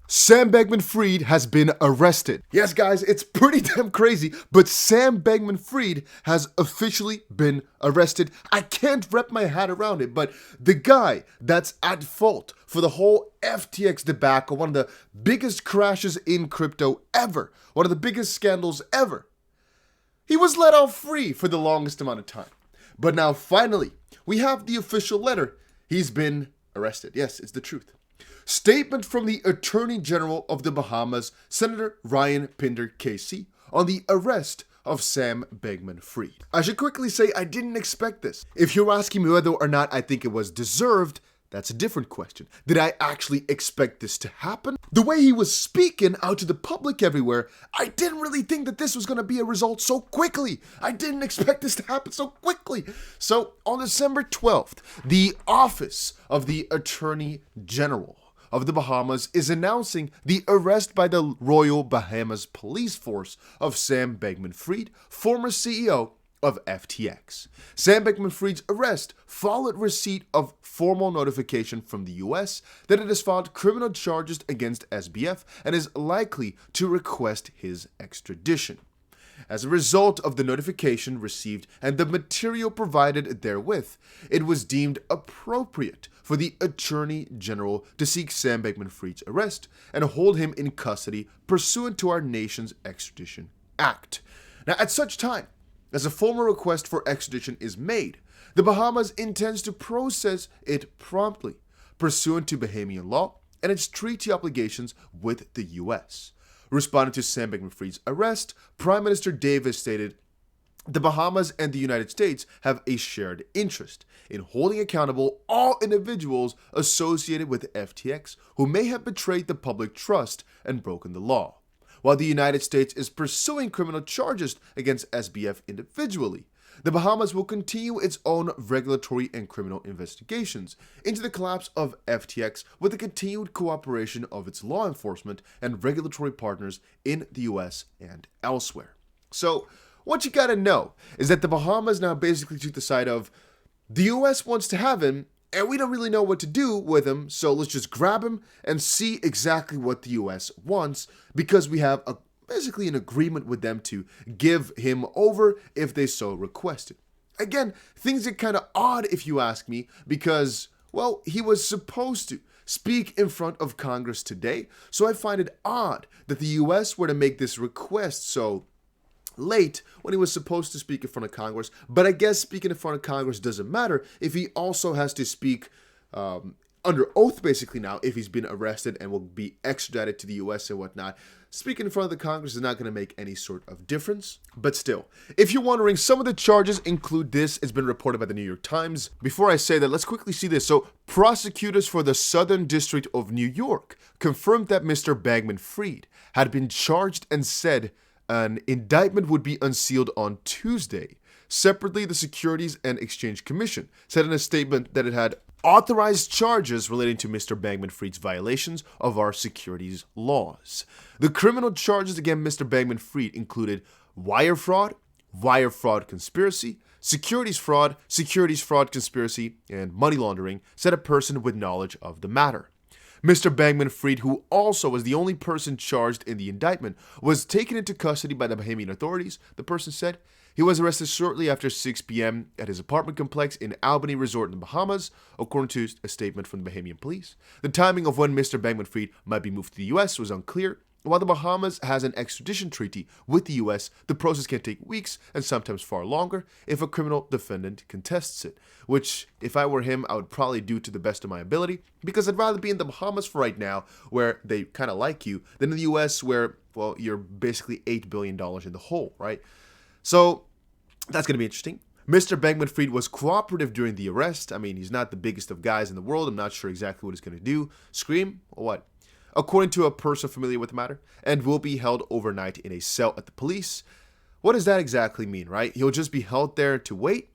Sam Bankman-Fried has been arrested. Yes, guys, it's pretty damn crazy, but Sam Bankman-Fried has officially been arrested. I can't wrap my head around it, but the guy that's at fault for the whole FTX debacle, one of the biggest crashes in crypto ever, one of the biggest scandals ever, he was let off free for the longest amount of time. But now, finally, we have the official letter. He's been arrested. Yes, it's the truth. Statement from the Attorney General of the Bahamas, Senator Ryan Pinder KC, on the arrest of Sam Bankman-Fried. I should quickly say I didn't expect this. If you're asking me whether or not I think it was deserved, that's a different question. Did I actually expect this to happen? The way he was speaking out to the public everywhere, I didn't really think that this was going to be a result so quickly. I didn't expect this to happen so quickly. So on December 12th, the Office of the Attorney General of the Bahamas is announcing the arrest by the Royal Bahamas Police Force of Sam Bankman-Fried, former CEO of FTX. Sam Bankman-Fried's arrest followed receipt of formal notification from the US that it has filed criminal charges against SBF and is likely to request his extradition. As a result of the notification received and the material provided therewith, it was deemed appropriate for the Attorney General to seek Sam Bankman-Fried's arrest and hold him in custody pursuant to our nation's Extradition Act. Now, at such time as a formal request for extradition is made, the Bahamas intends to process it promptly, pursuant to Bahamian law and its treaty obligations with the U.S. Responding to Sam Bankman-Fried's arrest, Prime Minister Davis stated, "The Bahamas and the United States have a shared interest in holding accountable all individuals associated with FTX who may have betrayed the public trust and broken the law. While the United States is pursuing criminal charges against SBF individually, the Bahamas will continue its own regulatory and criminal investigations into the collapse of FTX with the continued cooperation of its law enforcement and regulatory partners in the US and elsewhere." So, what you gotta know is that the Bahamas now basically took the side of the US wants to have him, and we don't really know what to do with him, so let's just grab him and see exactly what the US wants, because we have basically an agreement with them to give him over if they so requested. Again, things get kind of odd if you ask me, because, well, he was supposed to speak in front of Congress today, so I find it odd that the US were to make this request so late when he was supposed to speak in front of Congress. But I guess speaking in front of Congress doesn't matter if he also has to speak under oath basically now if he's been arrested and will be extradited to the US and whatnot. Speaking in front of the Congress is not going to make any sort of difference. But still, if you're wondering, some of the charges include this. It's been reported by the New York Times. Before I say that, let's quickly see this. So, prosecutors for the Southern District of New York confirmed that Mr. Bankman-Fried had been charged and said an indictment would be unsealed on Tuesday. Separately, the Securities and Exchange Commission said in a statement that it had authorized charges relating to Mr. Bankman-Fried's violations of our securities laws. The criminal charges against Mr. Bankman-Fried included wire fraud conspiracy, securities fraud conspiracy, and money laundering, said a person with knowledge of the matter. Mr. Bankman-Fried, who also was the only person charged in the indictment, was taken into custody by the Bahamian authorities, the person said. He was arrested shortly after 6 p.m. at his apartment complex in Albany Resort in the Bahamas, according to a statement from the Bahamian police. The timing of when Mr. Bankman-Fried might be moved to the U.S. was unclear. While the Bahamas has an extradition treaty with the U.S., the process can take weeks and sometimes far longer if a criminal defendant contests it, which, if I were him, I would probably do to the best of my ability, because I'd rather be in the Bahamas for right now, where they kind of like you, than in the U.S., where, well, you're basically $8 billion in the hole, right? So, that's going to be interesting. Mr. Bankman-Fried was cooperative during the arrest. I mean, he's not the biggest of guys in the world. I'm not sure exactly what he's going to do. Scream or what? According to a person familiar with the matter, and will be held overnight in a cell at the police. What does that exactly mean, right? He'll just be held there to wait?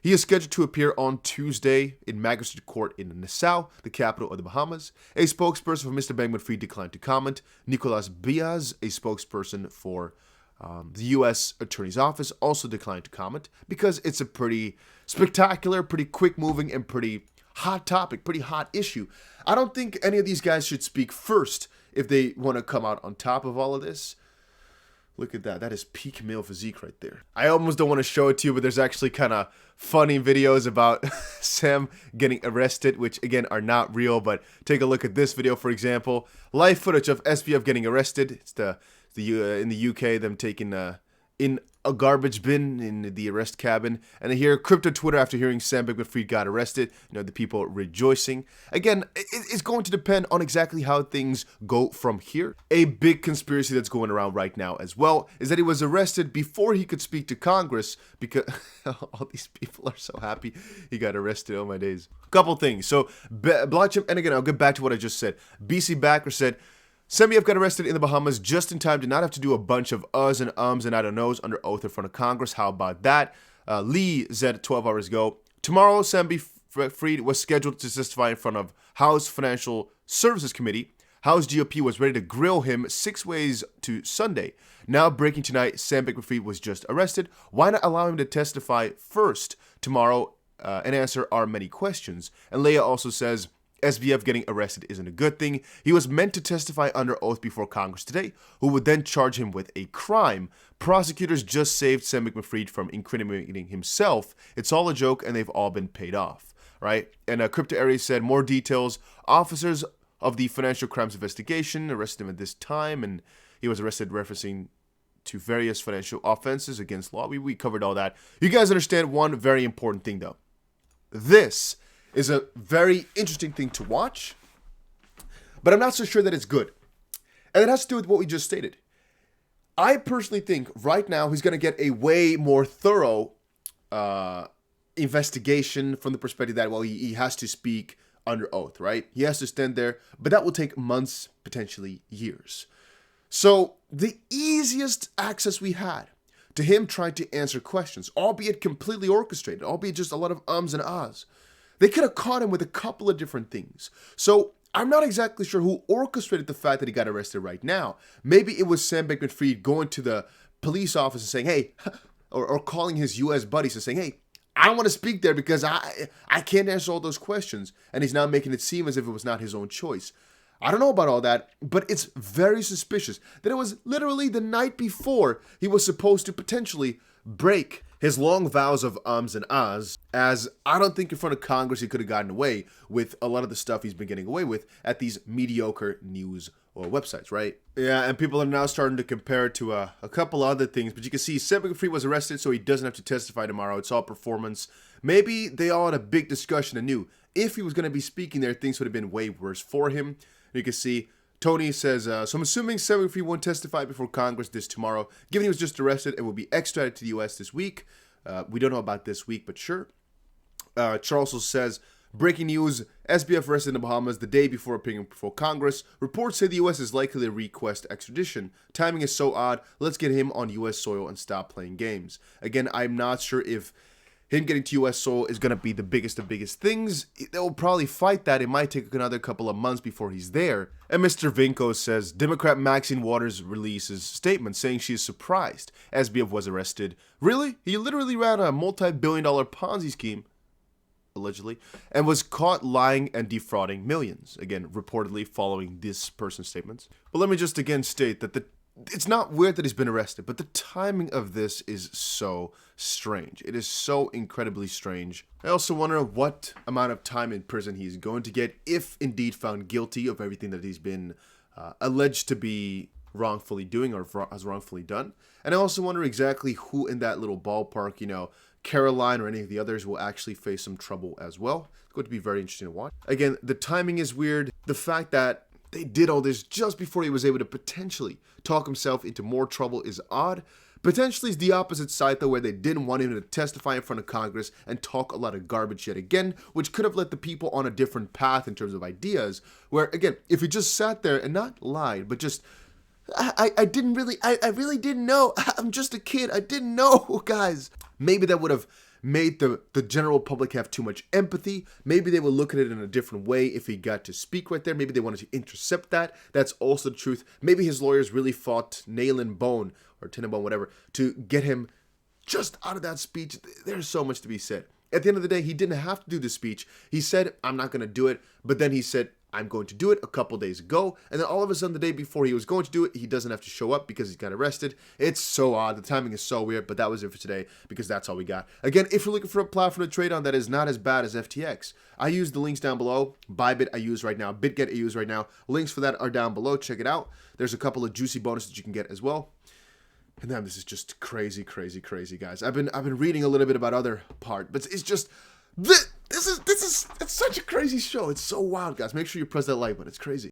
He is scheduled to appear on Tuesday in Magistrate Court in Nassau, the capital of the Bahamas. A spokesperson for Mr. Bankman-Fried declined to comment. Nicolas Biaz, a spokesperson for the U.S. Attorney's Office, also declined to comment because it's a pretty spectacular, pretty quick-moving, and pretty hot topic, pretty hot issue. I don't think any of these guys should speak first if they want to come out on top of all of this. Look at that. That is peak male physique right there. I almost don't want to show it to you, but there's actually kind of funny videos about Sam getting arrested, which again are not real. But take a look at this video, for example. Live footage of SBF getting arrested. It's in the UK, them taking in a garbage bin in the arrest cabin. And here, crypto Twitter, after hearing Sam Bankman-Fried got arrested, the people rejoicing. Again, it's going to depend on exactly how things go from here. A big conspiracy that's going around right now as well is that he was arrested before he could speak to Congress, because all these people are so happy he got arrested. Oh my days. Couple things. So, blockchain, and again, I'll get back to what I just said. BC Backer said, Semyev got arrested in the Bahamas just in time to not have to do a bunch of uhs and ums and I don't knows under oath in front of Congress. How about that? Lee said 12 hours ago, tomorrow Sam Bankman-Fried was scheduled to testify in front of House Financial Services Committee. House GOP was ready to grill him 6 ways to Sunday. Now breaking tonight, Sam Bankman-Fried was just arrested. Why not allow him to testify first tomorrow and answer our many questions? And Leia also says, SBF getting arrested isn't a good thing. He was meant to testify under oath before Congress today, who would then charge him with a crime. Prosecutors just saved Sam Bankman-Fried from incriminating himself. It's all a joke, and they've all been paid off, right? And Crypto Aries said, more details. Officers of the Financial Crimes Investigation arrested him at this time, and he was arrested referencing to various financial offenses against law. We covered all that. You guys understand one very important thing, though. This is a very interesting thing to watch, but I'm not so sure that it's good. And it has to do with what we just stated. I personally think right now he's going to get a way more thorough investigation from the perspective that, well, he has to speak under oath, right? He has to stand there, but that will take months, potentially years. So the easiest access we had to him trying to answer questions, albeit completely orchestrated, albeit just a lot of ums and ahs, they could have caught him with a couple of different things. So I'm not exactly sure who orchestrated the fact that he got arrested right now. Maybe it was Sam Bankman-Fried going to the police office and saying, hey, or calling his U.S. buddies and saying, hey, I don't want to speak there because I can't answer all those questions. And he's now making it seem as if it was not his own choice. I don't know about all that, but it's very suspicious that it was literally the night before he was supposed to potentially break his long vows of ums and ahs, as I don't think in front of Congress he could have gotten away with a lot of the stuff he's been getting away with at these mediocre news or websites, right? Yeah, and people are now starting to compare it to a couple other things, but you can see Sam Bankman-Fried was arrested so he doesn't have to testify tomorrow. It's all performance. Maybe they all had a big discussion and knew if he was going to be speaking there, things would have been way worse for him. You can see Tony says, so I'm assuming Sam Bankman-Fried won't testify before Congress this tomorrow, given he was just arrested and will be extradited to the U.S. this week. We don't know about this week, but sure. Charles says, breaking news, SBF arrested in the Bahamas the day before appearing before Congress. Reports say the U.S. is likely to request extradition. Timing is so odd. Let's get him on U.S. soil and stop playing games. Again, I'm not sure if him getting to U.S. soil is going to be the biggest of biggest things. They'll probably fight that. It might take another couple of months before he's there. And Mr. Vinko says, Democrat Maxine Waters releases statement saying she is surprised SBF was arrested. Really? He literally ran a multi-billion-dollar Ponzi scheme, allegedly, and was caught lying and defrauding millions. Again, reportedly following this person's statements. But let me just again state that it's not weird that he's been arrested, but the timing of this is so strange. It is so incredibly strange. I also wonder what amount of time in prison he's going to get if indeed found guilty of everything that he's been alleged to be wrongfully doing or has wrongfully done. And I also wonder exactly who in that little ballpark, Caroline or any of the others will actually face some trouble as well. It's going to be very interesting to watch. Again, the timing is weird. The fact that they did all this just before he was able to potentially talk himself into more trouble is odd. Potentially it's the opposite side, though, where they didn't want him to testify in front of Congress and talk a lot of garbage yet again, which could have led the people on a different path in terms of ideas, where, again, if he just sat there and not lied, but just, I really didn't know. I'm just a kid. I didn't know, guys. Maybe that would have made the general public have too much empathy. Maybe they would look at it in a different way if he got to speak right there. Maybe they wanted to intercept that. That's also the truth. Maybe his lawyers really fought nail and bone or tin and bone, whatever, to get him just out of that speech. There's so much to be said. At the end of the day, he didn't have to do the speech. He said, I'm not going to do it. But then he said, I'm going to do it a couple days ago. And then all of a sudden, the day before he was going to do it, he doesn't have to show up because he's got arrested. It's so odd. The timing is so weird. But that was it for today because that's all we got. Again, if you're looking for a platform to trade on that is not as bad as FTX, I use the links down below. Bybit I use right now. BitGet I use right now. Links for that are down below. Check it out. There's a couple of juicy bonuses you can get as well. And then this is just crazy, crazy, crazy, guys. I've been reading a little bit about other part, but it's just it's such a crazy show. It's so wild, guys. Make sure you press that like button. It's crazy.